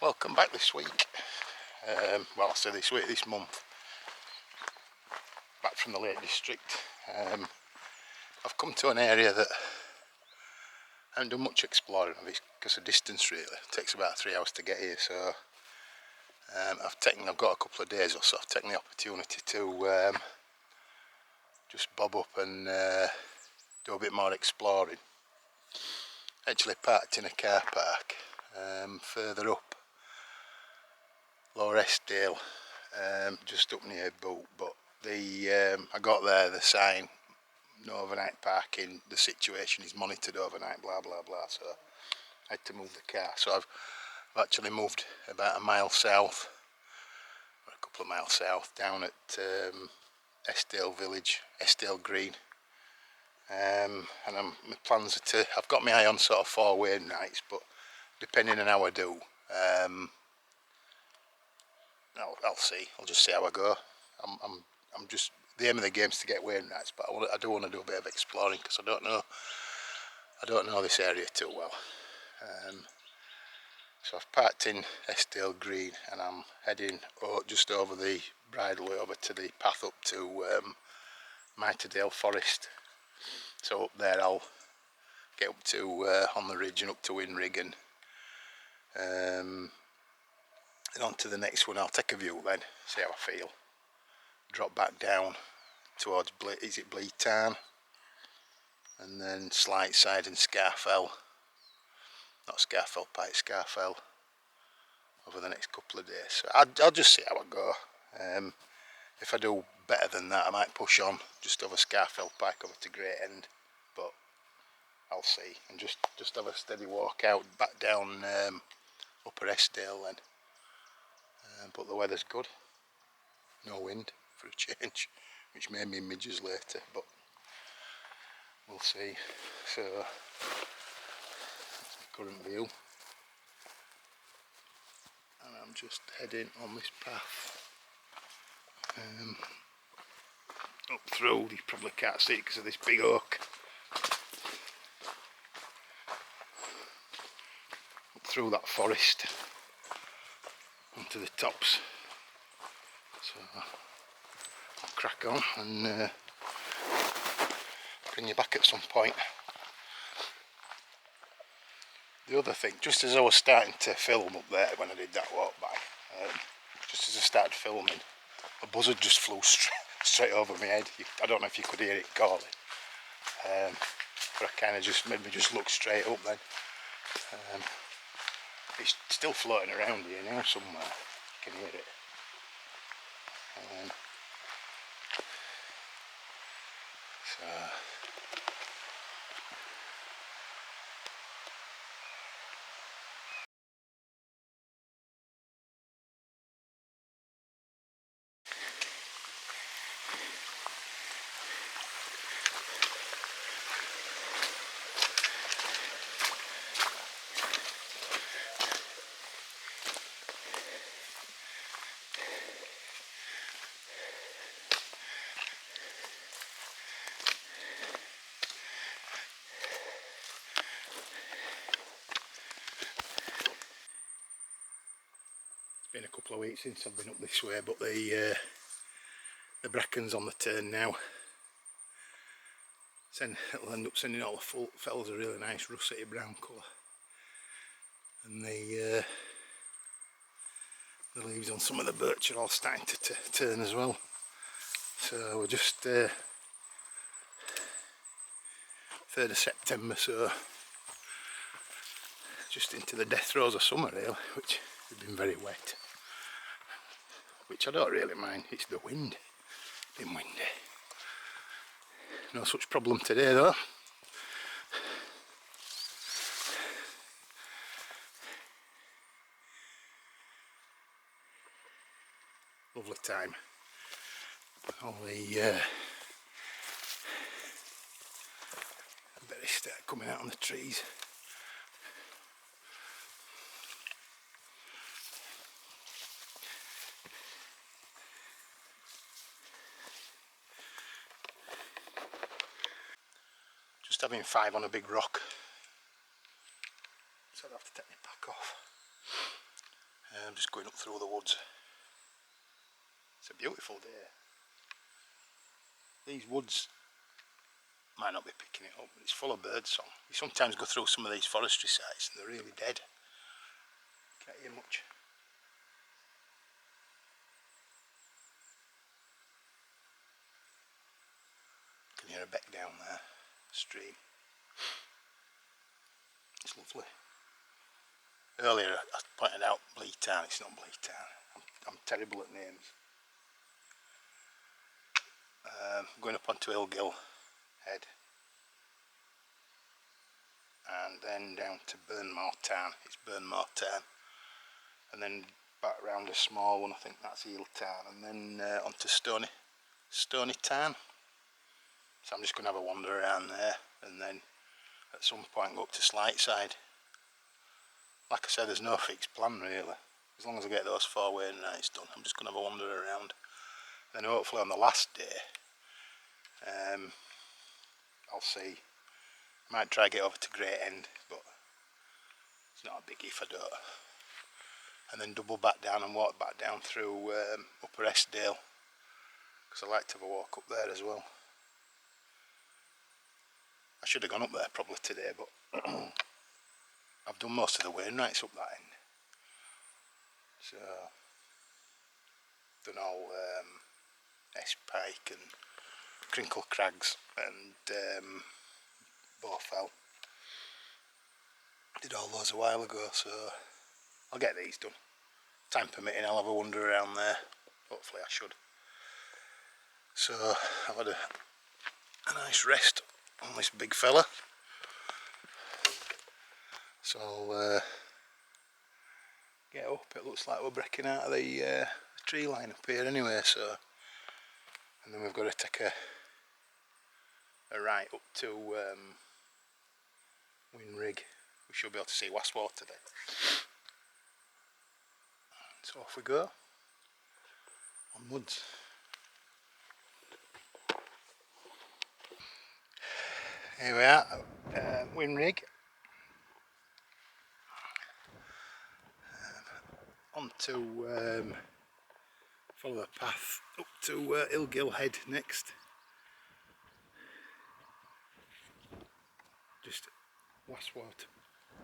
Welcome back this week. Well, I say this week, this month. Back from the Lake District. I've come to an area that I haven't done much exploring of it because of distance really. It takes about 3 hours to get here, so I've got a couple of days or so. I've taken the opportunity to just bob up and do a bit more exploring. Actually parked in a car park further up Lower Eskdale, just up near Boot, but I got there, the sign, no overnight parking, the situation is monitored overnight, blah blah blah, so I had to move the car. So I've actually moved about a mile south, or a couple of miles south, down at Eskdale village, Eskdale Green, and my plans are I've got my eye on sort of 4 Wainwrights, but depending on how I do, I'll see. I'll just see how I go. I'm just, the aim of the game is to get Wainwrights, but I do want to do a bit of exploring because I don't know this area too well. So I've parked in Eskdale Green and I'm heading just over the bridleway over to the path up to Eskdale Forest. So up there I'll get up to on the ridge and up to Wainwrights, and on to the next one. I'll take a view then, see how I feel. Drop back down towards Bleed Tarn, and then Slightside and Scarfell. Not Scarfell Pike, Scarfell, over the next couple of days. So I'll just see how I go. If I do better than that, I might push on just over Scarfell Pike over to Great End, but I'll see, and just have a steady walk out back down Upper Eskdale then. But the weather's good, no wind for a change, which may mean midges later, but we'll see. So that's my current view, and I'm just heading on this path up through. You probably can't see it because of this big oak. Up through that forest onto the tops. So I'll crack on and bring you back at some point. The other thing, just as I was starting to film up there when I did that walk by, just as I started filming, a buzzard just flew straight over my head. I don't know if you could hear it calling, but I kind of just made me just look straight up then. It's still floating around here now somewhere, you can hear it. So been a couple of weeks since I've been up this way, but the bracken's on the turn now. It'll end up sending all the fells a really nice russety brown colour, and the leaves on some of the birch are all starting to turn as well. So we're just 3rd of September, so just into the death throes of summer really, which has been very wet, which I don't really mind. It's the wind, it's been windy. No such problem today though. Lovely time. All the berries start coming out on the trees. Just having 5 on a big rock, so I'd have to take my pack off. I'm just going up through the woods. It's a beautiful day. These woods might not be picking it up, but it's full of birdsong. You sometimes go through some of these forestry sites and they're really dead. Can't hear much. You can hear a beck down there, stream. It's lovely. Earlier I pointed out Bleetown, it's not Bleetown. I'm terrible at names. Going up onto Hillgill Head and then down to Burnmore Town. It's Burnmore Town, and then back round a small one, I think that's Eel Town, and then onto Stony Town. So I'm just going to have a wander around there and then at some point go up to Slightside. Like I said, there's no fixed plan really. As long as I get those 4 Wainwrights done, I'm just going to have a wander around. Then hopefully on the last day, I'll see. I might try to get over to Great End, but it's not a biggie if I don't. And then double back down and walk back down through Upper Eskdale, because I like to have a walk up there as well. I should have gone up there probably today, but I've done most of the Wainwrights up that end. So, done all Pike and Crinkle Crags and Bowfell. Did all those a while ago, so I'll get these done. Time permitting, I'll have a wander around there. Hopefully I should. So I've had a nice rest on this big fella. So I'll get up. It looks like we're breaking out of the tree line up here anyway, so, and then we've got to take a right up to Wainwrights. We should be able to see Westwater then. So off we go, onwards. Here we are, Wainwrights. On to follow the path up to Hillgill Head next. Just Westwater.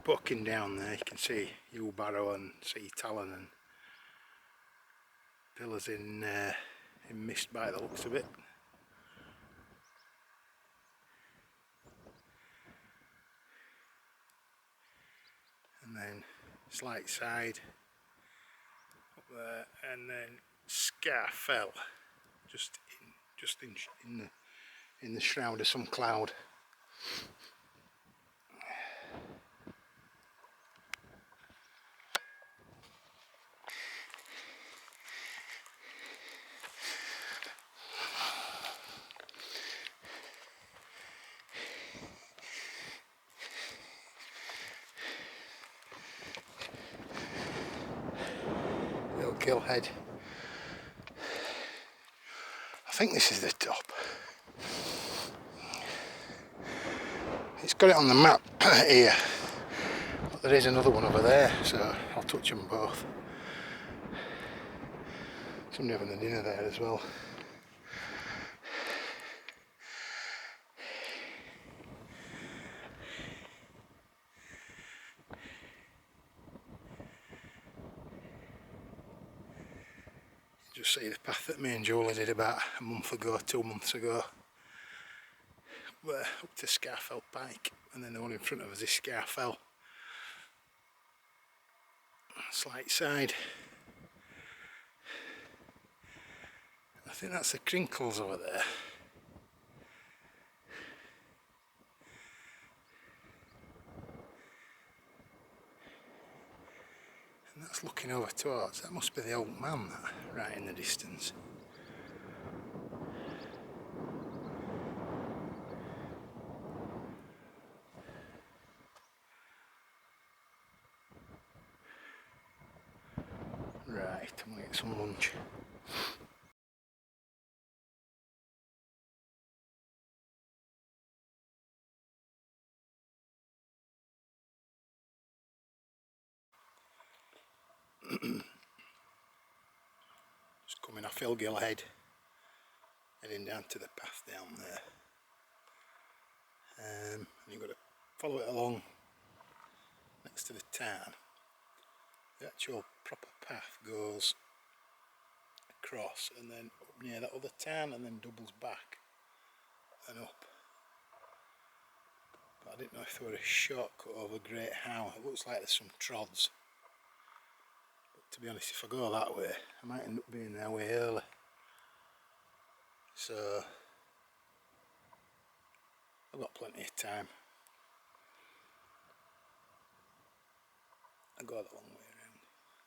Poking down there, you can see Yew Barrow and see Talon and pillars in mist by the looks of it. And then Slightside up there, and then Scarfell, just in the shroud of some cloud. Hillgill Head. I think this is the top. It's got it on the map here, but there is another one over there, so I'll touch them both. Somebody having a dinner there as well. Just see the path that me and Julie did about a month ago, 2 months ago. Up to Scarfell Pike, and then the one in front of us is Scarfell. Slightside. I think that's the Crinkles over there. And that's looking over towards, that must be the old man, that, right in the distance. Right, I'm gonna get some lunch. Gilgill head, heading down to the path down there. And you've got to follow it along next to the tarn. The actual proper path goes across and then up near that other tarn and then doubles back and up. But I didn't know if there were a shortcut over Great How. It looks like there's some trods. But to be honest, if I go that way, I might end up being there way early. So I've got plenty of time. I'll go the long way around.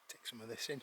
Take some of this in.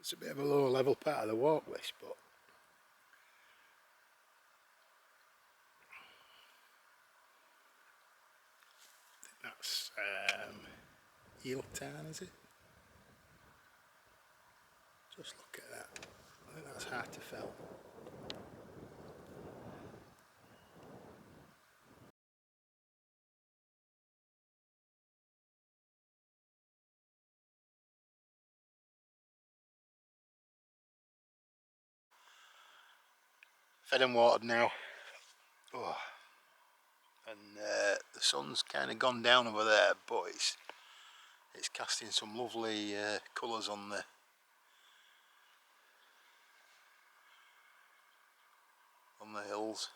It's a bit of a lower level part of the walk this, but I think that's Eel Tarn, is it? Just look at that. I think that's Hartefell. Fed and watered now. Oh. And the sun's kind of gone down over there, but it's casting some lovely colours on the hills.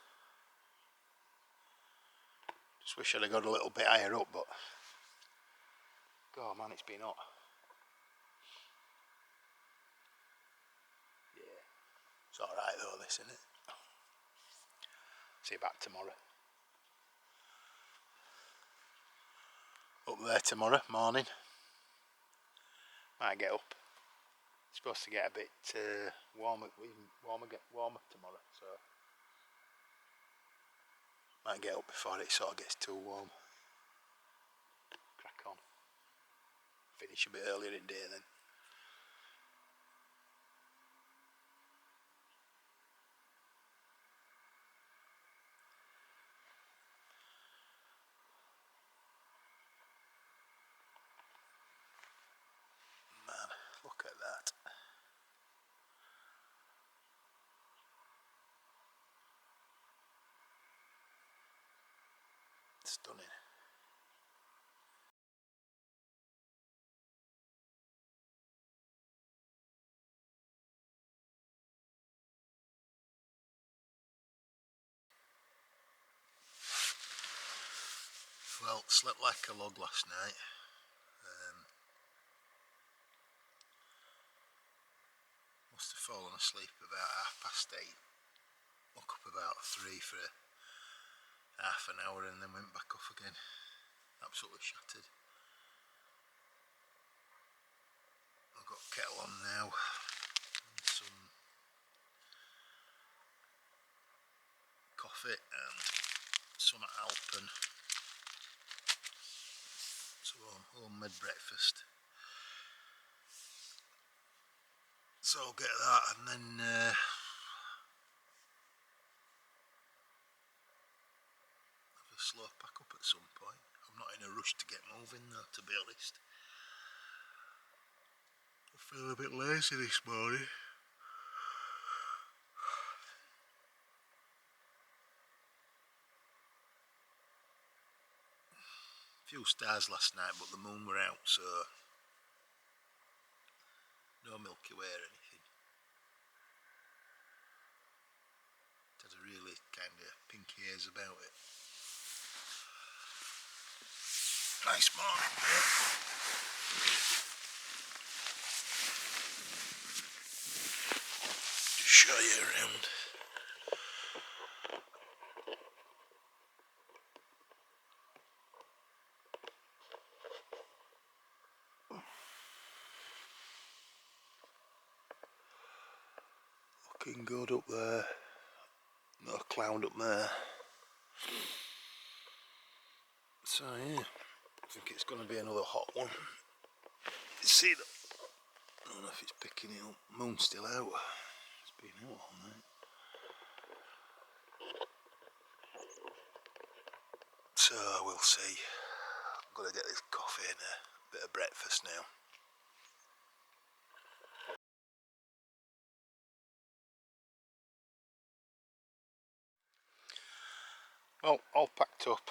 Just wish I'd have got a little bit higher up, but God man, it's been hot. Yeah, it's alright though, this, isn't it? See you back tomorrow. Up there tomorrow morning. Might get up. It's supposed to get a bit warmer tomorrow, so might get up before it sort of gets too warm. Crack on. Finish a bit earlier in the day then. Man, look at that. Stunning. Well, slept like a log last night. Must have fallen asleep about 8:30. Woke up about 3 for half an hour and then went back off again. Absolutely shattered. I've got kettle on now and some coffee and some Alpen. So homemade breakfast. So I'll get that and then have a slow pack up at some point. I'm not in a rush to get moving though, to be honest. I feel a bit lazy this morning. Few stars last night, but the moon were out, so no Milky Way or anything. It had a really kind of pink haze about it. Nice morning, mate. Just show you around. Looking good up there. Not a cloud up there. So yeah, I think it's going to be another hot one. You see that? I don't know if it's picking it up. Moon's still out. It's been out all night. So we'll see. I'm going to get this coffee and a bit of breakfast now. Well, all packed up.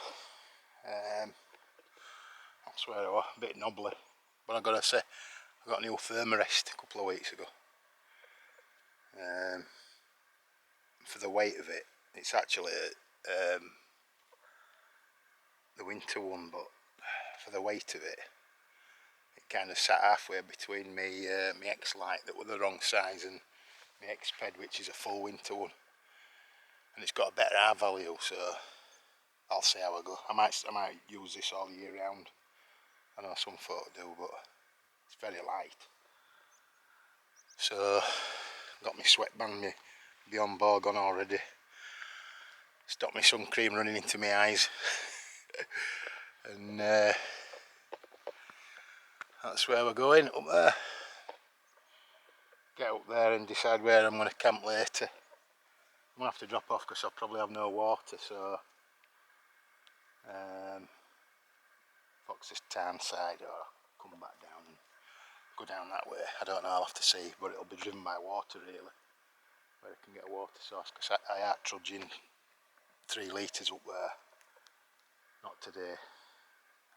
That's where I was, a bit knobbly. But I've got to say, I got a new thermarest a couple of weeks ago. For the weight of it, it's actually the winter one, but for the weight of it, it kind of sat halfway between me X-Lite that were the wrong size and my X-Ped, which is a full winter one. And it's got a better R value, so I'll see how I go. I might use this all year round. I know some folk do, but it's very light. So got my sweatband, my Beyond Borg on already. Stopped my sun cream running into my eyes. And that's where we're going, up there. Get up there and decide where I'm going to camp later. I'm going to have to drop off because I'll probably have no water, so Fox's Tarn side, or come back down and go down that way. I don't know, I'll have to see, but it'll be driven by water really, where I can get a water source, because I are trudging 3 litres up there. Not today.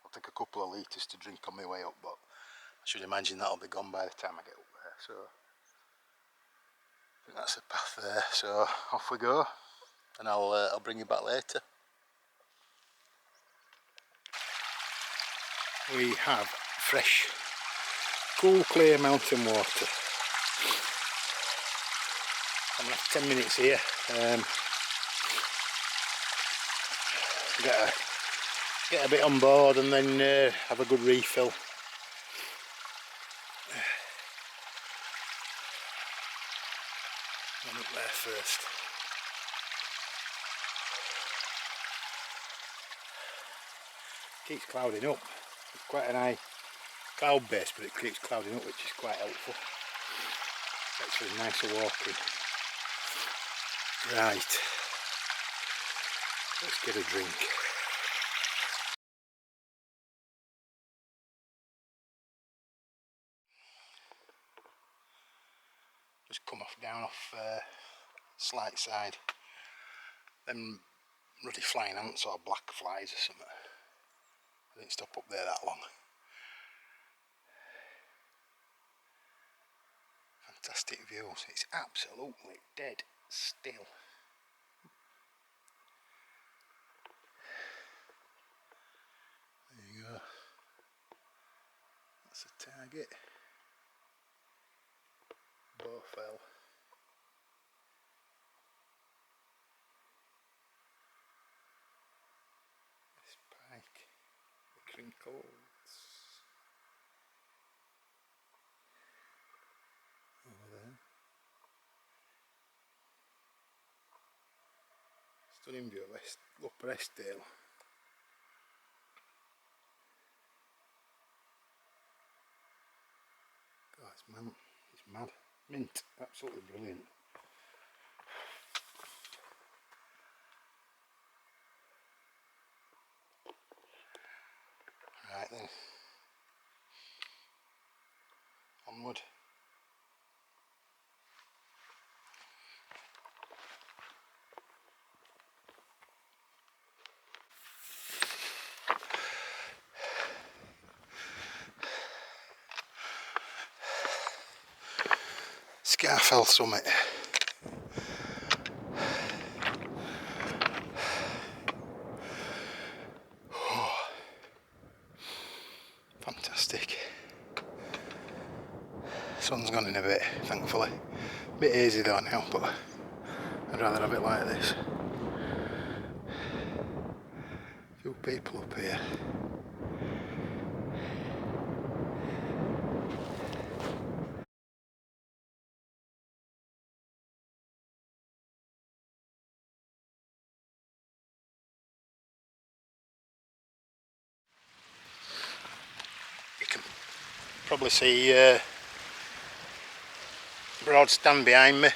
I'll take a couple of litres to drink on my way up, but I should imagine that'll be gone by the time I get up there, so I think that's the path there. So off we go, and I'll bring you back later. We have fresh, cool, clear mountain water. I'm gonna have 10 minutes here. Get a bit on board and then have a good refill. I'm up there first. Keeps clouding up. It's quite an high cloud base, but it keeps clouding up, which is quite helpful. Makes for a nicer walking. Right, let's get a drink. Just come down off slight side. Them ruddy flying ants or black flies or something. I didn't stop up there that long. Fantastic views. It's absolutely dead still. There you go. That's a target. Bow fell. This pike. The crinkles. Over there. Stunning view of Upper Eskdale. God, it's mad. Mint, absolutely brilliant. Right then, onward. Scarfell summit. Sun's gone in a bit, thankfully. A bit hazy though now, but I'd rather have it like this. A few people up here. You can probably see Broad stand behind me.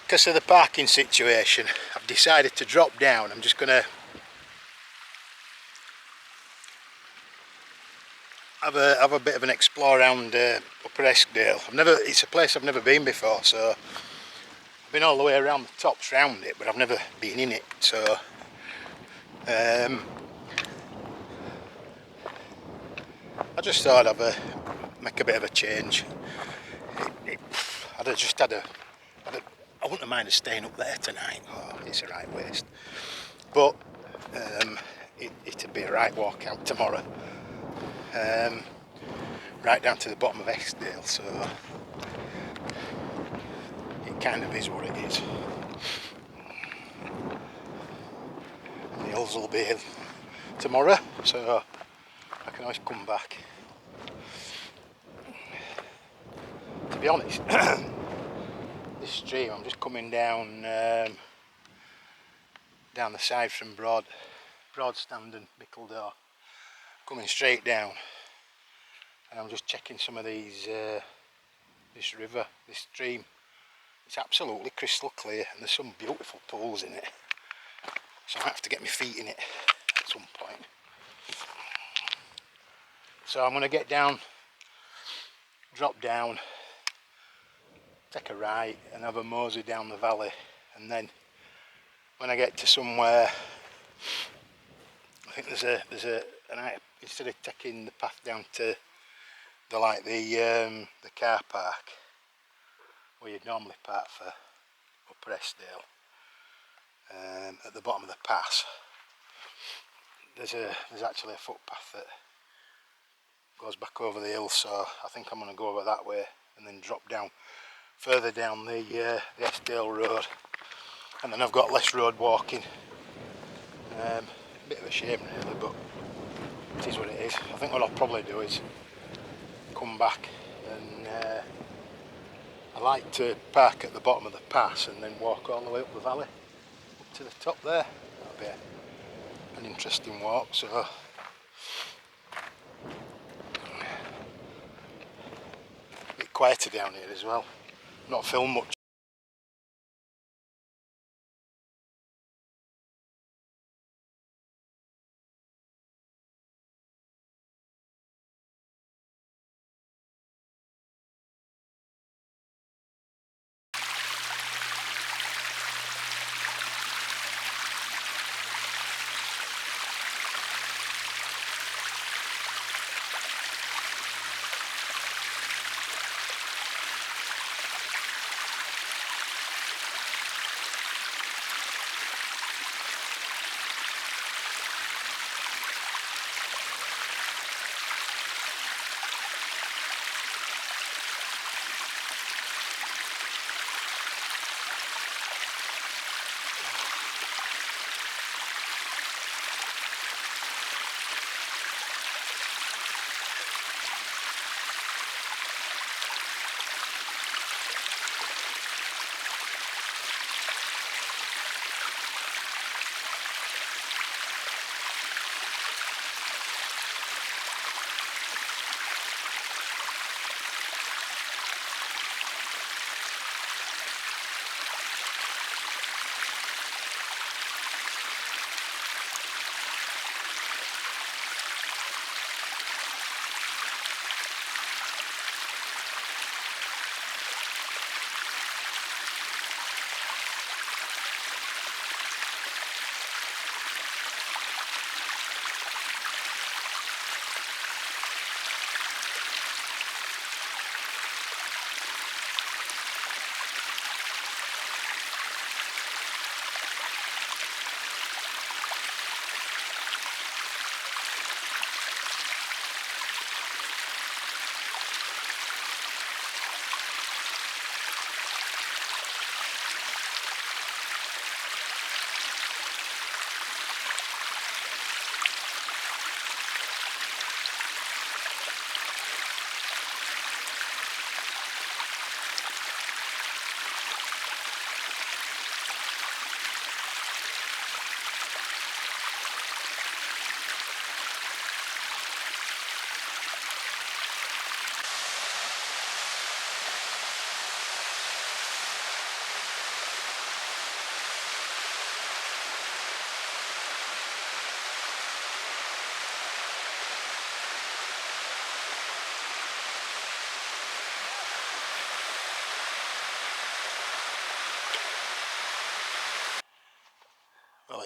Because of the parking situation, I've decided to drop down. I'm just going to have a bit of an explore around Upper Eskdale. It's a place I've never been before, so I've been all the way around the tops round it, but I've never been in it. So I just thought I'd make a bit of a change. I wouldn't mind staying up there tonight. Oh, it's a right waste. But it'd be a right walk out tomorrow. Right down to the bottom of Eskdale, so it kind of is what it is. And the hills will be here tomorrow, so I can always come back. To be honest, this stream, I'm just coming down down the side from Broadstand and Bickledore, coming straight down, and I'm just checking some of these this river, this stream. It's absolutely crystal clear, and there's some beautiful pools in it, so I might have to get my feet in it at some point. So I'm going to get down, drop down, take a right and have a mosey down the valley, and then when I get to somewhere, I think instead of taking the path down to the car park where you'd normally park for Upper Eskdale, at the bottom of the pass there's actually a footpath that goes back over the hill, so I think I'm going to go over that way and then drop down further down the Eskdale road, and then I've got less road walking. A bit of a shame really, but it is what it is. I think what I'll probably do is come back, and I like to park at the bottom of the pass and then walk all the way up the valley up to the top there. That'll be an interesting walk. So a bit quieter down here as well. Not filmed much.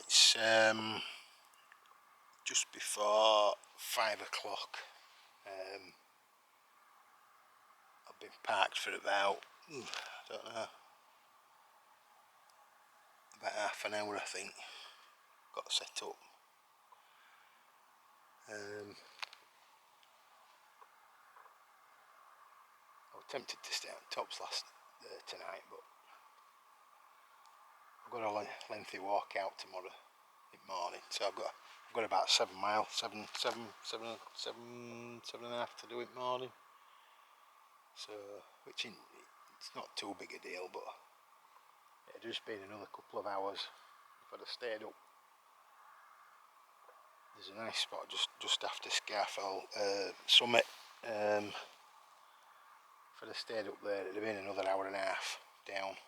It's just before 5 o'clock. I've been parked for about, I don't know, about half an hour I think. Got set up. I was tempted to stay on tops tonight, but I've got a lengthy walk out tomorrow in the morning, so I've got about 7 miles, seven and a half to do it morning. So, it's not too big a deal, but it'd just been another couple of hours if I'd have stayed up. There's a nice spot just after Eskdale summit. If I'd have stayed up there, it'd have been another hour and a half down.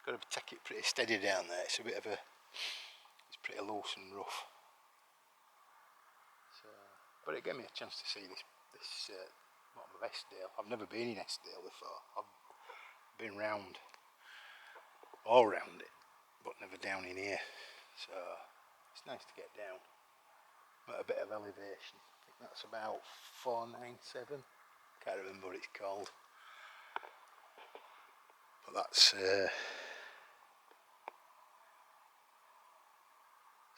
Got to take it pretty steady down there. It's pretty loose and rough. So, but it gave me a chance to see this bottom of Eskdale. I've never been in Eskdale before. I've been all round it, but never down in here. So it's nice to get down at a bit of elevation. I think that's about 497. Can't remember what it's called. But that's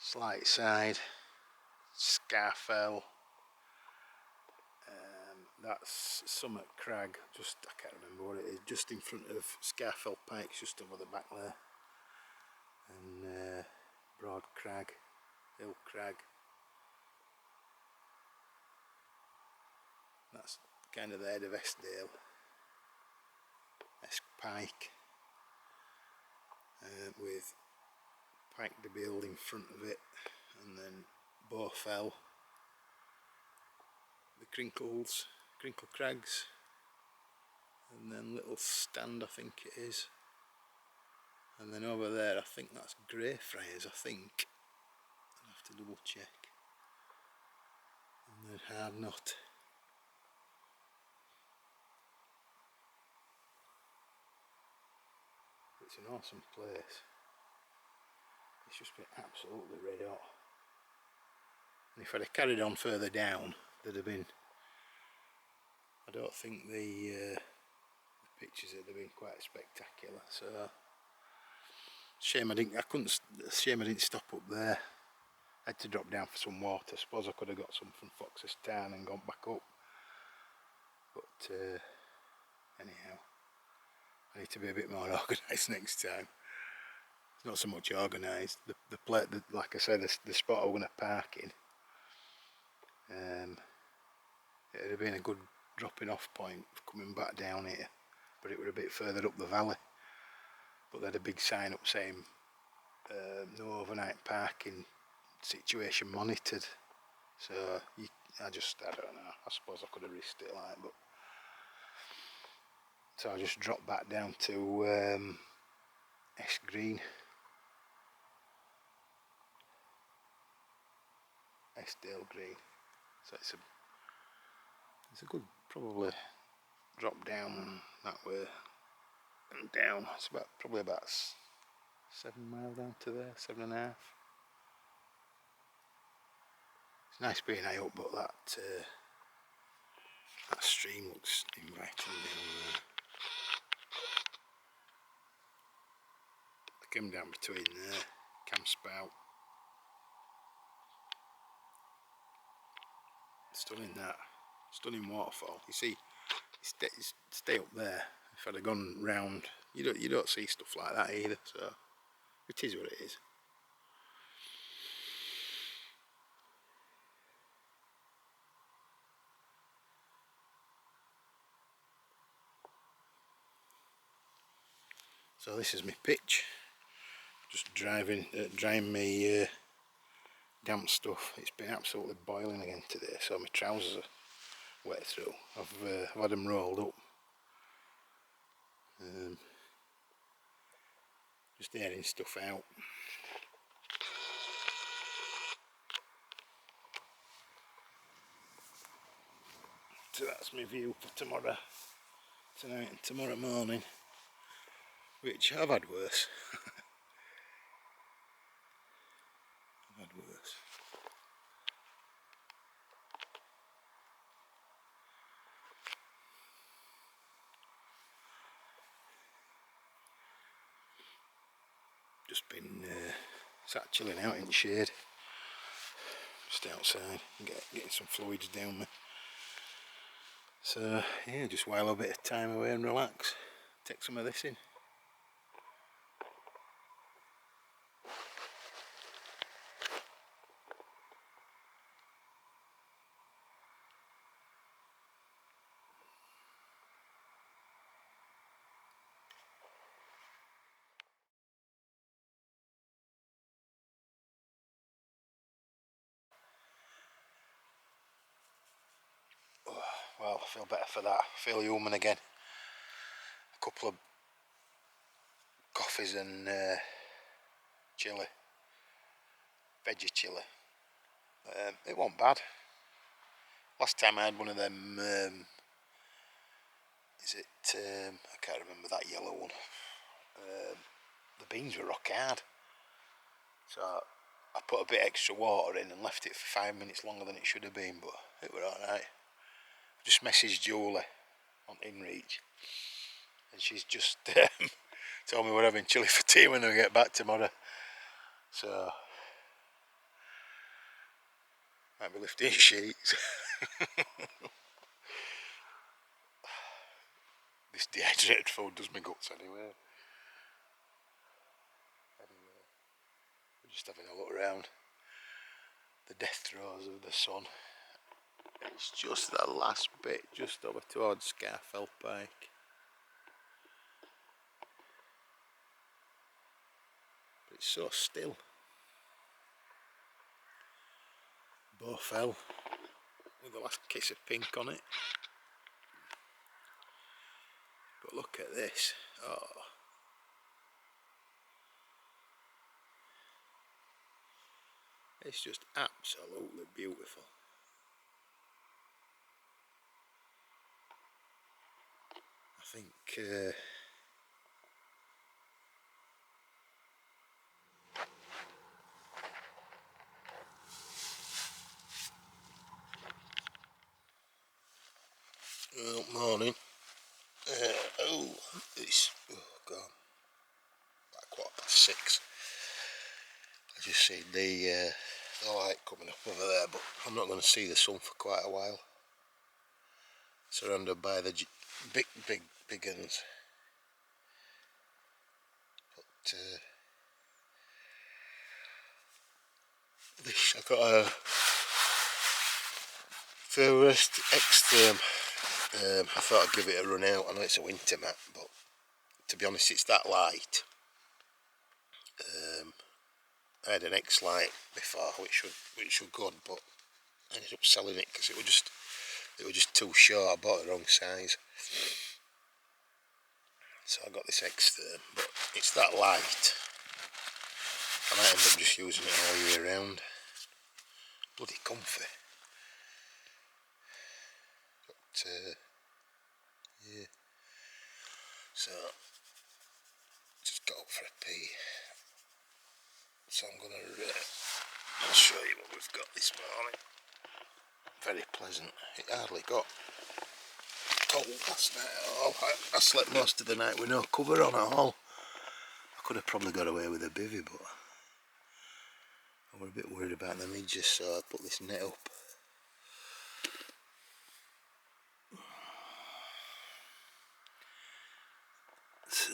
Slight Side, Eskdale. That's Summit Crag, I can't remember what it is, just in front of Eskdale Pikes, just over the back there. And Broad Crag, Hill Crag. That's kind of the head of Eskdale. Esk Pike, with Pike the Build in front of it, and then Bowfell, the Crinkle Crags, and then Little Stand I think it is, and then over there I think that's Greyfriars, I think. I'll have to double check. And then Hard Knot. It's an awesome place. It's just been absolutely red hot. And if I'd have carried on further down, there'd have been, I don't think the pictures would have been quite spectacular. So shame I didn't stop up there. I had to drop down for some water. Suppose I could have got some from Fox's Tarn and gone back up. But anyhow, I need to be a bit more organised next time. It's not so much organised. Like I said, the spot I'm going to park in, it would have been a good dropping off point coming back down here, but it were a bit further up the valley. But they had a big sign up saying no overnight parking, situation monitored. So I don't know, I suppose I could have risked it but so I just dropped back down to Eskdale Green. So it's a good probably drop down that way and down. It's probably about 7 miles down to there, 7.5. It's nice being high up, but that stream looks inviting down there. I came down between there, Camp Spout. Stunning waterfall. You see, stay up there. If I'd have gone round, you don't see stuff like that either. So it is what it is. So this is my pitch. Just drying me damp stuff. It's been absolutely boiling again today, so my trousers are wet through. I've had them rolled up. Just airing stuff out. So that's my view for tonight and tomorrow morning, which I've had worse. just been sat chilling out in the shade, just outside, getting some fluids down me. So yeah, just while a bit of time away and relax, take some of this in. Well, I feel better for that. I feel human again. A couple of coffees and chili, veggie chili. It wasn't bad. Last time I had one of them, I can't remember that yellow one. The beans were rock hard. So I put a bit extra water in and left it for 5 minutes longer than it should have been, but it were alright. Just messaged Julie on InReach, and she's just told me we're having chili for tea when we get back tomorrow. So might be lifting sheets. This dehydrated food does me guts anyway. We're just having a look around the death throes of the sun. It's just that last bit, just over towards Scarfell Pike. But it's so still. Bow fell with the last kiss of pink on it. But look at this. Oh. It's just absolutely beautiful. I think morning. It's gone. About 6:15. I just see the light coming up over there, but I'm not going to see the sun for quite a while. Surrounded by the big uns. But this, I got a Forest Eskdale. I thought I'd give it a run out. I know it's a winter mat, but to be honest, it's that light. I had an X light before, which was good, but I ended up selling it because it was just too short. I bought the wrong size, so I got this Eskdale. But it's that light. I might end up just using it all year round. Bloody comfy. But yeah. So just got up for a pee. So I'm gonna I'll show you what we've got this morning. Very pleasant. It hardly got cold last night at all. I slept most of the night with no cover on at all. I could have probably got away with a bivvy, but I was a bit worried about the midges, so I put this net up. So,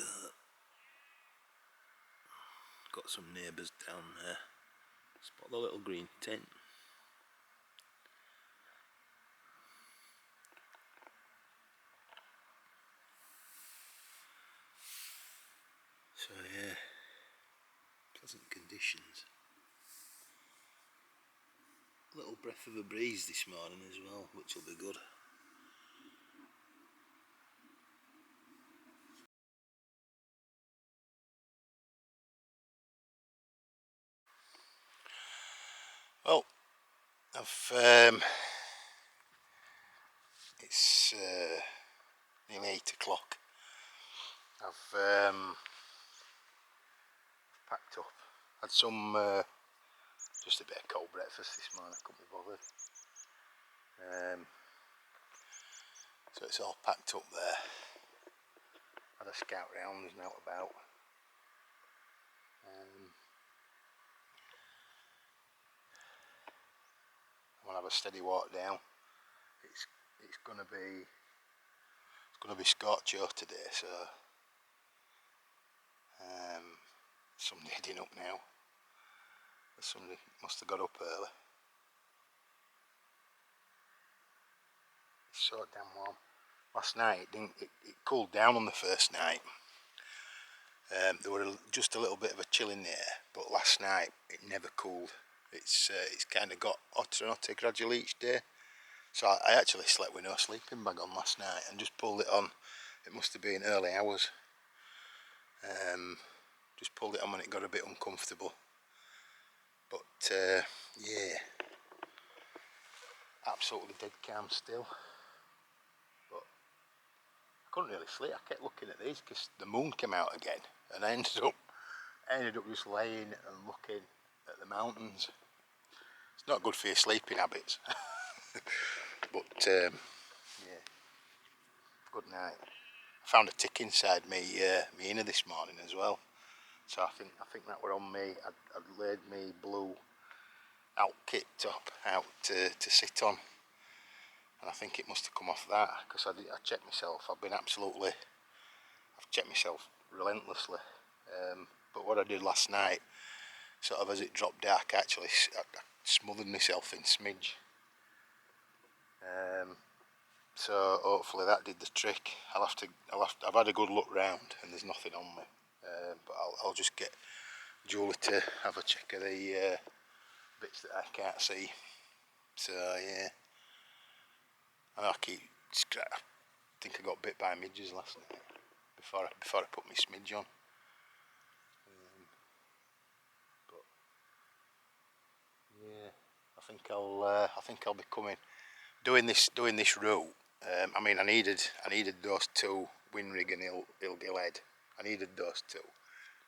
got some neighbours down there. Spot the little green tent. So yeah, pleasant conditions. A little breath of a breeze this morning as well, which will be good. Well, it's nearly 8 o'clock. I've packed up. Had some just a bit of cold breakfast this morning. I couldn't be bothered. So it's all packed up there. Had a scout round and out about. I'm gonna have a steady walk down. It's gonna be scorcho today, so somebody heading up now. Somebody must have got up early. It's so damn warm. Last night it cooled down on the first night. There were just a little bit of a chill in the air, but last night it never cooled. It's kind of got hotter and hotter gradually each day. So I actually slept with no sleeping bag on last night and just pulled it on. It must have been early hours. Just pulled it on when it got a bit uncomfortable. But yeah, absolutely dead calm still. But I couldn't really sleep. I kept looking at these because the moon came out again, and I ended up just laying and looking at the mountains. It's not good for your sleeping habits. But yeah, good night. I found a tick inside me inner this morning as well. So I think that were on me. I'd laid me blue out kit top out to sit on, and I think it must have come off that, because I checked myself. I've checked myself relentlessly. But what I did last night, sort of as it dropped dark, actually I smothered myself in smidge. So hopefully that did the trick. I've had a good look round and there's nothing on me. But I'll just get Julie to have a check of the bits that I can't see. So yeah, and I think I got bit by midges last night before I put my smidge on. But yeah, I think I'll be doing this route. I mean, I needed those two, Wainwrights and Eskdale head. I needed those two.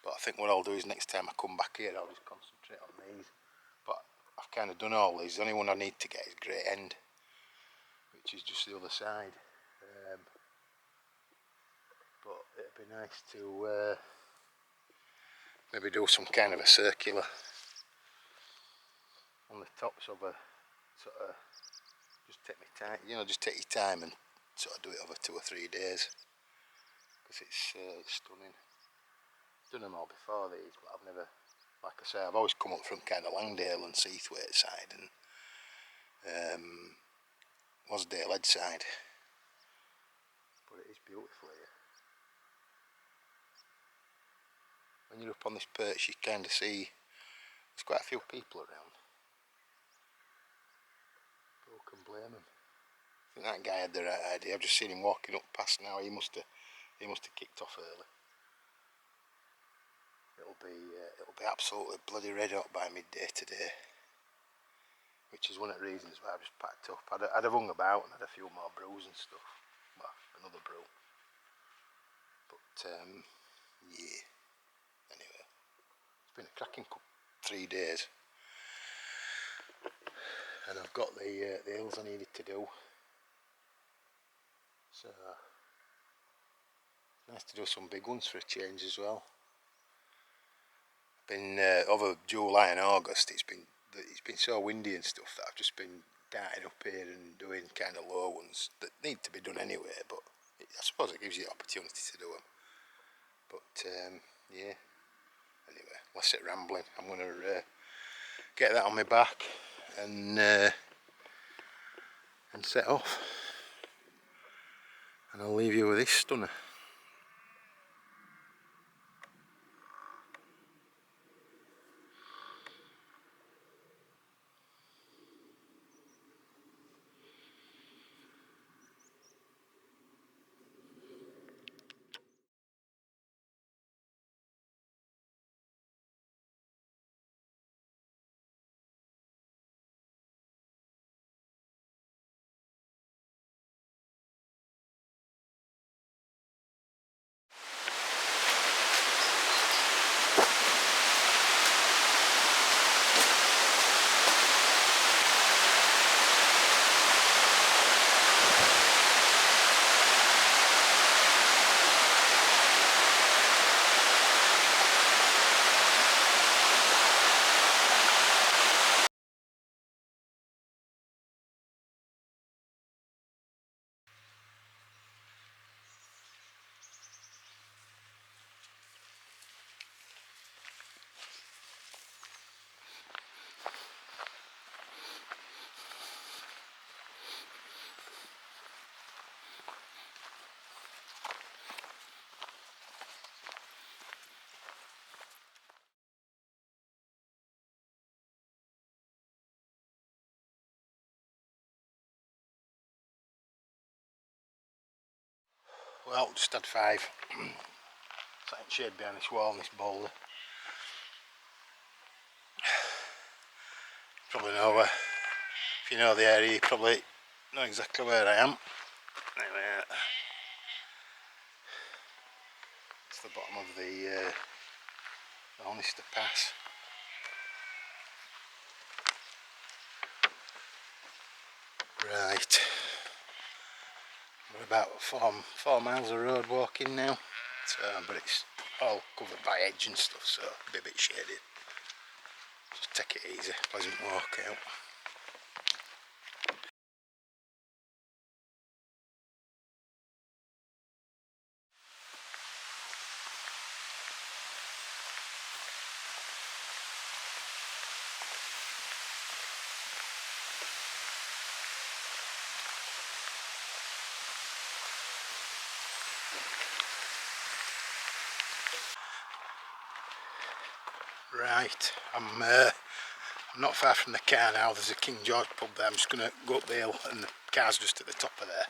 But I think what I'll do is next time I come back here, I'll just concentrate on these. But I've kind of done all these. The only one I need to get is Great End, which is just the other side. But it'd be nice to maybe do some kind of a circular on the tops of a sort of, just take my time, just take your time and sort of do it over 2 or 3 days, because it's stunning. Done them all before these, but I've never, like I say, I've always come up from kind of Langdale and Seathwaite side and Eskdale head side, but it is beautiful here. When you're up on this perch, you kind of see there's quite a few people around. Who can blame them? I think that guy had the right idea. I've just seen him walking up past now. He must have kicked off early. It'll be absolutely bloody red hot by midday today, which is one of the reasons why I've just packed up. I'd have hung about and had a few more brews and stuff. Well, another brew. But yeah. Anyway, it's been a cracking 3 days, and I've got the hills I needed to do. So nice to do some big ones for a change as well. Been over July and August. It's been so windy and stuff that I've just been darting up here and doing kind of low ones that need to be done anyway. But I suppose it gives you the opportunity to do them. But yeah. Anyway, less it rambling. I'm gonna get that on my back and set off. And I'll leave you with this stunner. Well, just had 5. It's like shade behind this wall and this boulder. Probably know where, if you know the area, you probably know exactly where I am. Anyway, it's the bottom of the Honester Pass. Right, we're about 4 miles of road walking now, so, but it's all covered by hedge and stuff, so it'll be a bit shaded. Just take it easy, pleasant walk out. Right, I'm not far from the car now. There's a King George pub there. I'm just going to go up the hill and the car's just at the top of there.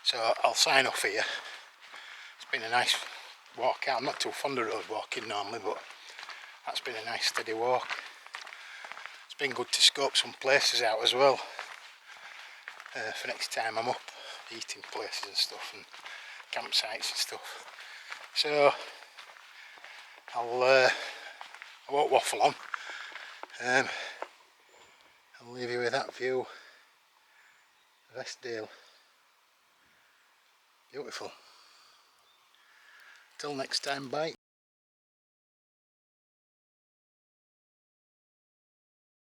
So I'll sign off here. It's been a nice walk out. I'm not too fond of road walking normally, but that's been a nice steady walk. It's been good to scope some places out as well for next time I'm up, eating places and stuff and campsites and stuff. So I won't waffle on. I'll leave you with that view of Eskdale. Beautiful. Till next time, bye.